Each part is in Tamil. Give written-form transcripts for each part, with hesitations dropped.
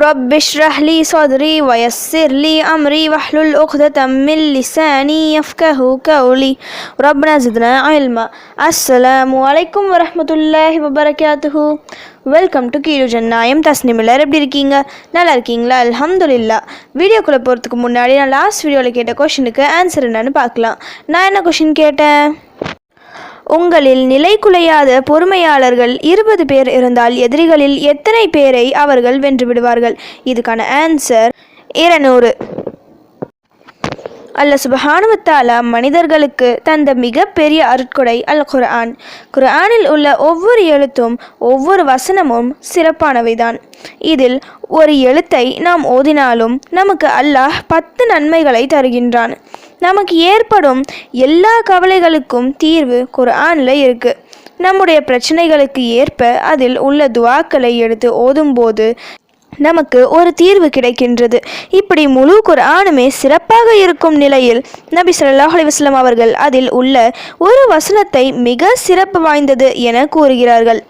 رب اشرح لي صدري ويسر لي أمري واحلل عقدة من لساني يفقهوا قولي ربنا زدنا علما. அஸ்ஸலாமு அலைக்கும் வரஹ்மத்துல்லாஹி வபரகாத்துஹு. வெல்கம் டு கீழு ஜன்னாயம் தஸ்னிம். எல்லாரும் எப்படி இருக்கீங்க? நல்லா இருக்கீங்களா? அல்ஹம்துலில்லாஹ். வீடியோக்குள்ளே போகிறதுக்கு முன்னாடி நான் லாஸ்ட் வீடியோவில் கேட்ட கொஷனுக்கு ஆன்சர் என்னன்னு பார்க்கலாம். நான் என்ன கொஷின் கேட்டேன்? உங்களில் நிலை குலையாத பொறுமையாளர்கள் 20 பேர் இருந்தால் எதிரிகளில் எத்தனை பேரை அவர்கள் வென்று விடுவார்கள்? இதுக்கான ஆன்சர் 200. அல்லாஹ் சுப்ஹானஹு வ தஆலா மனிதர்களுக்கு தந்த மிகப்பெரிய அருட்கொடை அல் குர்ஆன். குர்ஆனில் உள்ள ஒவ்வொரு எழுத்தும் ஒவ்வொரு வசனமும் சிறப்பானவைதான். இதில் ஒரு எழுத்தை நாம் ஓதினாலும் நமக்கு அல்லாஹ் 10 நன்மைகளை தருகின்றான். நமக்கு ஏற்படும் எல்லா கவலைகளுக்கும் தீர்வு குர்ஆனில் இருக்குது. நம்முடைய பிரச்சனைகளுக்கு ஏற்ப அதில் உள்ள துஆக்களை எடுத்து ஓதும்போது நமக்கு ஒரு தீர்வு கிடைக்கின்றது. இப்படி முழு குர்ஆனுமே சிறப்பாக இருக்கும் நிலையில் நபி ஸல்லல்லாஹு அலைஹி வஸல்லம் அவர்கள் அதில் உள்ள ஒரு வசனத்தை மிக சிறப்பு வாய்ந்தது என கூறுகிறார்கள்.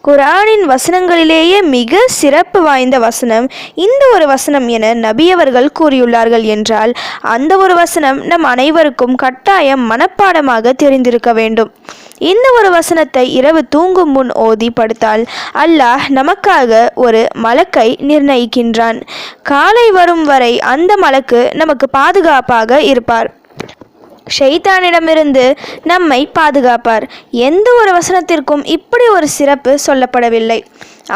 குர்ஆனின் வசனங்களிலேயே மிக சிறப்பு வாய்ந்த வசனம் இந்த ஒரு வசனம் என நபி அவர்கள் கூறியுள்ளார்கள் என்றால் அந்த ஒரு வசனம் நம் அனைவருக்கும் கட்டாயம் மனப்பாடமாக தெரிந்திருக்க வேண்டும். இந்த ஒரு வசனத்தை இரவு தூங்கும் முன் ஓதி படுத்தால் அல்லாஹ் நமக்காக ஒரு மலக்கை நிர்ணயிக்கின்றான். காலை வரும் வரை அந்த மலக்கு நமக்கு பாதுகாப்பாக இருப்பார். ஷைத்தானிடமிருந்து நம்மை பாதுகாப்பார். எந்த ஒரு வசனத்திற்கும் இப்படி ஒரு சிறப்பு சொல்லப்படவில்லை.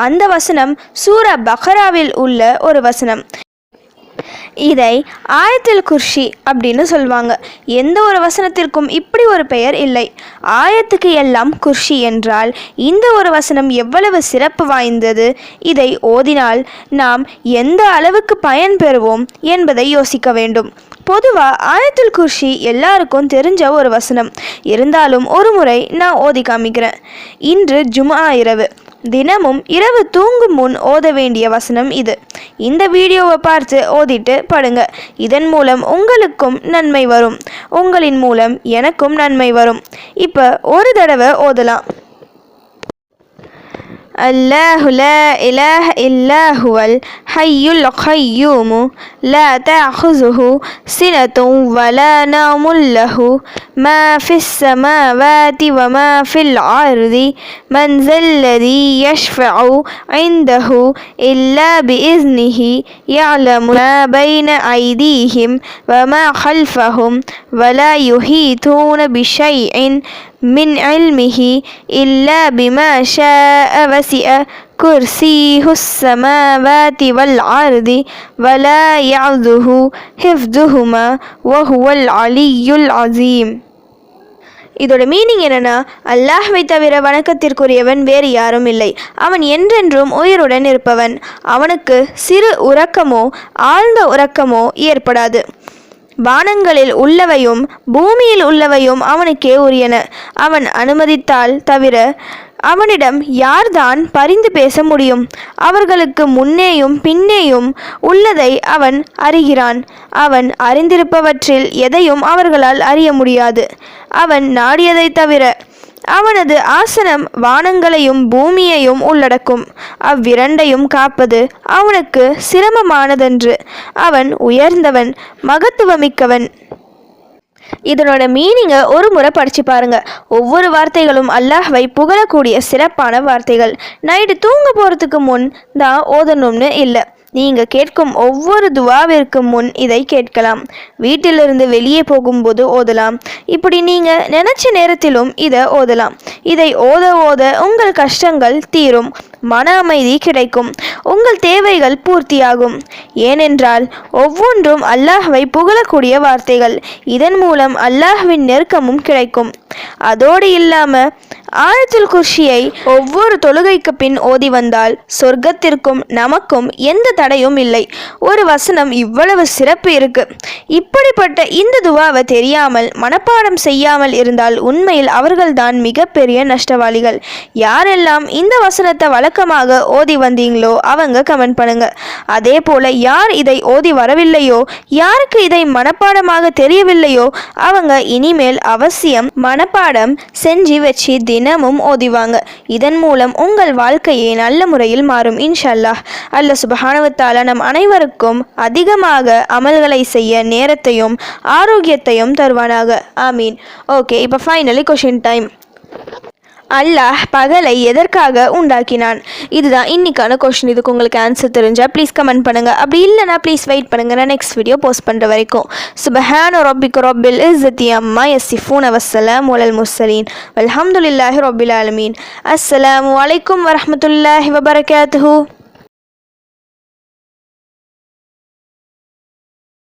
அந்த வசனம் சூரா பக்ராவில் உள்ள ஒரு வசனம். இதை ஆயத்துல் குர்சி அப்படின்னு சொல்லுவாங்க. எந்த ஒரு வசனத்திற்கும் இப்படி ஒரு பெயர் இல்லை. ஆயத்துக்கு எல்லாம் குர்சி என்றால் இந்த ஒரு வசனம் எவ்வளவு சிறப்பு வாய்ந்தது. இதை ஓதினால் நாம் எந்த அளவுக்கு பயன் பெறுவோம் என்பதை யோசிக்க வேண்டும். பொதுவாக ஆயத்துல் குர்சி எல்லாருக்கும் தெரிஞ்ச ஒரு வசனம். இருந்தாலும் ஒரு முறை நான் ஓதி காமிக்கிறேன். இன்று ஜும்ஆ இரவு. தினமும் இரவு தூங்கும் முன் ஓத வேண்டிய வசனம் இது. இந்த வீடியோவை பார்த்து ஓதிட்டு படுங்க. இதன் மூலம் உங்களுக்கும் நன்மை வரும். உங்களின் மூலம் எனக்கும் நன்மை வரும். இப்போ ஒரு தடவை ஓதலாம். அல்லாஹு லா இலாஹ இல்லா ஹுவல் ஹய்யுல் கய்யூம் லா தஅஹுஸுஹு சினத்துன் வலா நௌமுன் லஹு மா ஃபிஸ் ஸமாவாதி வமா ஃபில் அர்தி மன் ஸல்லதி யஷ்ஃபஉ இன்தஹு இல்லா பிஇஸ்னிஹி யஅலமு மா பைன ஐதீஹிம் வமா கல்ஃபஹும் வலா யுஹீதூன பிஷைஇன் من علمه إلا بما شاء وسع كرسيه السماوات والأرض ولا يعوده حفظهما وهو العلي العظيم. இதோட மீனிங் என்னன்னா, அல்லாஹ்வை தவிர வணக்கத்திற்குரியவன் வேறு யாரும் இல்லை. அவன் என்றென்றும் உயிருடன் இருப்பவன். அவனுக்கு சிறு உறக்கமோ ஆழ்ந்த உறக்கமோ ஏற்படாது. வானங்களில் உள்ளவையும் பூமியில் உள்ளவையும் அவனுக்கே உரியன. அவன் அனுமதித்தால் தவிர அவனிடம் யார்தான் பரிந்து பேச முடியும்? அவர்களுக்கு முன்னேயும் பின்னேயும் உள்ளதை அவன் அறிகிறான். அவன் அறிந்திருப்பவற்றில் எதையும் அவர்களால் அறிய முடியாது. அவன் நாடியதை தவிர. அவனது ஆசனம் வானங்களையும் பூமியையும் உள்ளடக்கும். அவ்விரண்டையும் காப்பது அவனுக்கு சிரமமானதன்று. அவன் உயர்ந்தவன், மகத்துவமிக்கவன். இதனோட மீனிங்கை ஒரு முறை படித்து பாருங்க. ஒவ்வொரு வார்த்தைகளும் அல்லாஹ்வை புகழக்கூடிய சிறப்பான வார்த்தைகள். நைட்டு தூங்க போகிறதுக்கு முன் தான் ஓதணும்னு இல்லை. நீங்கள் கேட்கும் ஒவ்வொரு துவாவிற்கு முன் இதை கேட்கலாம். வீட்டிலிருந்து வெளியே போகும்போது ஓதலாம். இப்படி நீங்கள் நினச்ச நேரத்திலும் இதை ஓதலாம். இதை ஓத ஓத உங்கள் கஷ்டங்கள் தீரும், மன அமைதி கிடைக்கும், உங்கள் தேவைகள் பூர்த்தியாகும். ஏனென்றால் ஒவ்வொன்றும் அல்லாஹ்வை புகழக்கூடிய வார்த்தைகள். இதன் மூலம் அல்லாஹ்வின் நெருக்கமும் கிடைக்கும். அதோடு இல்லாமல் ஆயத்துல் குர்சியை ஒவ்வொரு தொழுகைக்கு பின் ஓதி வந்தால் சொர்க்கத்திற்கும் நமக்கும் எந்த தடையும் இல்லை. ஒரு வசனம் இவ்வளவு சிறப்பு இருக்கு. இப்படிப்பட்ட இந்த துவாவை தெரியாமல் மனப்பாடம் செய்யாமல் இருந்தால் உண்மையில் அவர்கள்தான் மிகப்பெரிய நஷ்டவாளிகள். யாரெல்லாம் இந்த வசனத்தை வழக்கமாக ஓதி வந்தீங்களோ அவங்க கமெண்ட் பண்ணுங்க. அதே போல் யார் இதை ஓதி வரவில்லையோ, யாருக்கு இதை மனப்பாடமாக தெரியவில்லையோ அவங்க இனிமேல் அவசியம் மனப்பாடம் செஞ்சு வச்சு தினமும் ஓதிவாங்க. இதன் மூலம் உங்கள் வாழ்க்கையே நல்ல முறையில் மாறும் இன்ஷா அல்லாஹ். அல்லாஹ் சுப்ஹானஹு வ தஆலா நம் அனைவருக்கும் அதிகமாக அமல்களை செய்ய நேரத்தையும் ஆரோக்கியத்தையும் தருவானாக. ஆமீன். ஓகே, இப்போ ஃபைனலி கொஷின் டைம். அல்லாஹ் பகலை எதற்காக உண்டாக்கினான்? இதுதான் இன்னைக்கான கொஷின். இதுக்கு உங்களுக்கு ஆன்சர் தெரிஞ்சால் ப்ளீஸ் கமெண்ட் பண்ணுங்கள். அப்படி இல்லைனா ப்ளீஸ் வெயிட் பண்ணுங்கள், நான் நெக்ஸ்ட் வீடியோ போஸ்ட் பண்ணுற வரைக்கும். சுப்ஹான ரப்பிக ரப்பில் இஸ்ஸத்தி அம்மா யசிஃபூன வஸ்ஸலாமு அலல் முர்ஸலீன் வல்ஹம்துலில்லாஹி ரப்பில் ஆலமீன். அஸ்ஸலாமு அலைக்கும் வரஹ்மத்துல்லாஹி வபரகாத்துஹு.